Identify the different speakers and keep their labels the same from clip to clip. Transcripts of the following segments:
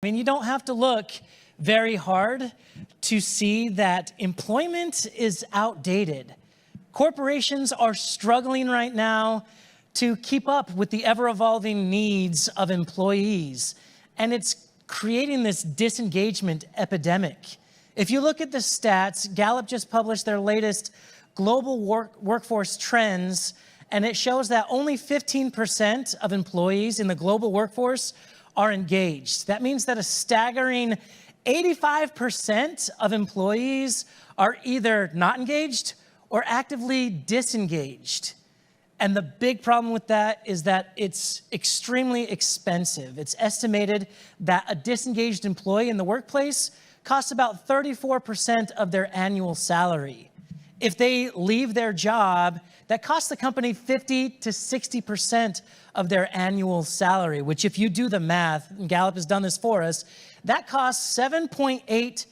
Speaker 1: mean, you don't have to look very hard to see that employment is outdated. Corporations are struggling right now to keep up with the ever-evolving needs of employees, and it's creating this disengagement epidemic. If you look at the stats, Gallup just published their latest global workforce trends, and it shows that only 15% of employees in the global workforce are engaged. That means that a staggering 85% of employees are either not engaged or actively disengaged. And the big problem with that is that it's extremely expensive. It's estimated that a disengaged employee in the workplace costs about 34% of their annual salary. If they leave their job, that costs the company 50 to 60% of their annual salary, which if you do the math, and Gallup has done this for us, that costs $7.8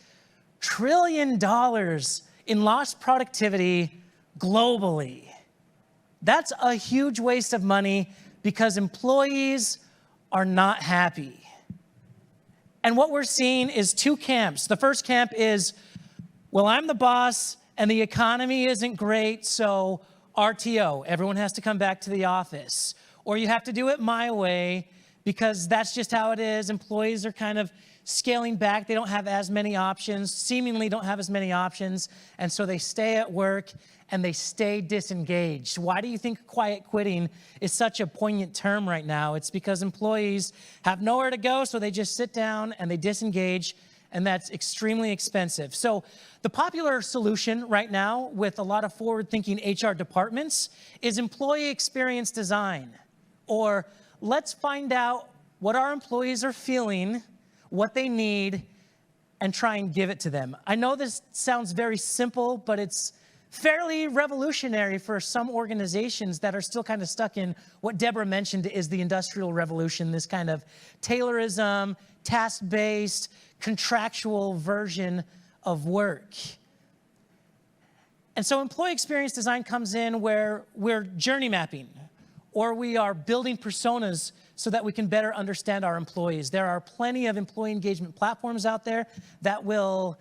Speaker 1: trillion in lost productivity globally. That's a huge waste of money because employees are not happy. And what we're seeing is two camps. The first camp is, well, I'm the boss and the economy isn't great, so RTO, everyone has to come back to the office. Or you have to do it my way because that's just how it is. Employees are kind of scaling back. They don't have as many options, seemingly don't have as many options, and so they stay at work and they stay disengaged. Why do you think quiet quitting is such a poignant term right now? It's because employees have nowhere to go, so they just sit down and they disengage, and that's extremely expensive. So the popular solution right now with a lot of forward-thinking HR departments is employee experience design, or let's find out what our employees are feeling, what they need, and try and give it to them. I know this sounds very simple, but it's fairly revolutionary for some organizations that are still kind of stuck in what Deborah mentioned is the Industrial Revolution, this kind of Taylorism, task-based, contractual version of work. And so employee experience design comes in where we're journey mapping, or we are building personas so that we can better understand our employees. There are plenty of employee engagement platforms out there that will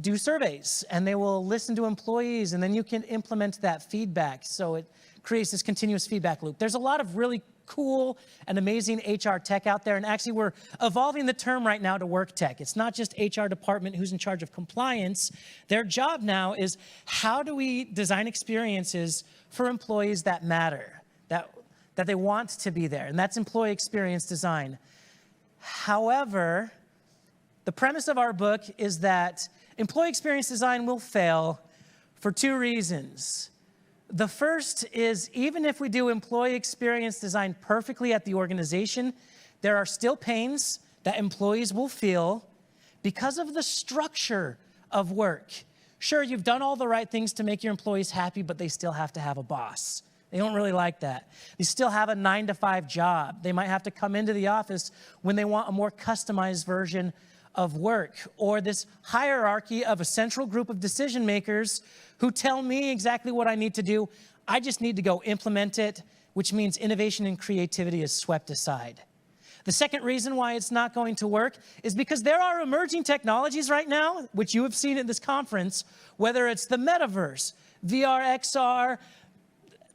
Speaker 1: do surveys and they will listen to employees, and then you can implement that feedback. So it creates this continuous feedback loop. There's a lot of really cool and amazing HR tech out there, and actually we're evolving the term right now to work tech. It's not just HR department who's in charge of compliance. Their job now is how do we design experiences for employees that matter, that they want to be there, and that's employee experience design. However, the premise of our book is that employee experience design will fail for two reasons. The first is, even if we do employee experience design perfectly at the organization, there are still pains that employees will feel because of the structure of work. Sure, you've done all the right things to make your employees happy, but they still have to have a boss. They don't really like that. They still have a 9-to-5 job. They might have to come into the office when they want a more customized version of work, or this hierarchy of a central group of decision makers who tell me exactly what I need to do. I just need to go implement it, which means innovation and creativity is swept aside. The second reason why it's not going to work is because there are emerging technologies right now, which you have seen at this conference, whether it's the metaverse, VR, XR,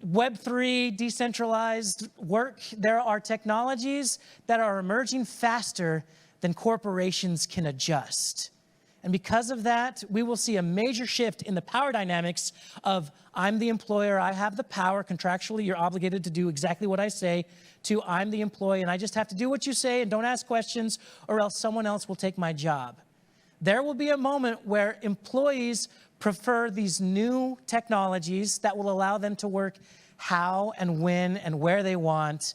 Speaker 1: Web3, decentralized work. There are technologies that are emerging faster than corporations can adjust. And because of that, we will see a major shift in the power dynamics of I'm the employer, I have the power, contractually you're obligated to do exactly what I say, to I'm the employee and I just have to do what you say and don't ask questions or else someone else will take my job. There will be a moment where employees prefer these new technologies that will allow them to work how and when and where they want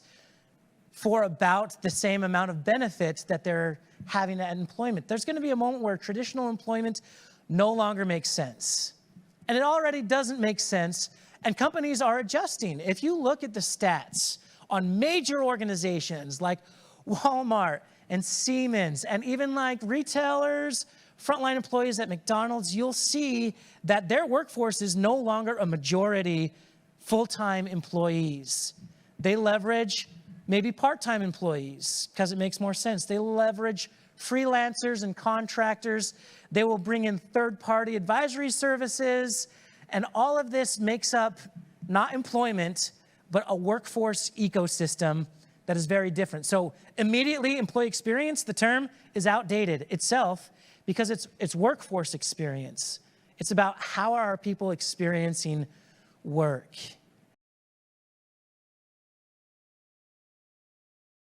Speaker 1: for about the same amount of benefits that they're having at employment. There's going to be a moment where traditional employment no longer makes sense. And it already doesn't make sense, and companies are adjusting. If you look at the stats on major organizations like Walmart and Siemens, and even like retailers, frontline employees at McDonald's, you'll see that their workforce is no longer a majority full-time employees. They leverage maybe part-time employees, because it makes more sense. They leverage freelancers and contractors. They will bring in third-party advisory services, and all of this makes up not employment, but a workforce ecosystem that is very different. So immediately, employee experience, the term is outdated itself because it's workforce experience. It's about how are our people experiencing work.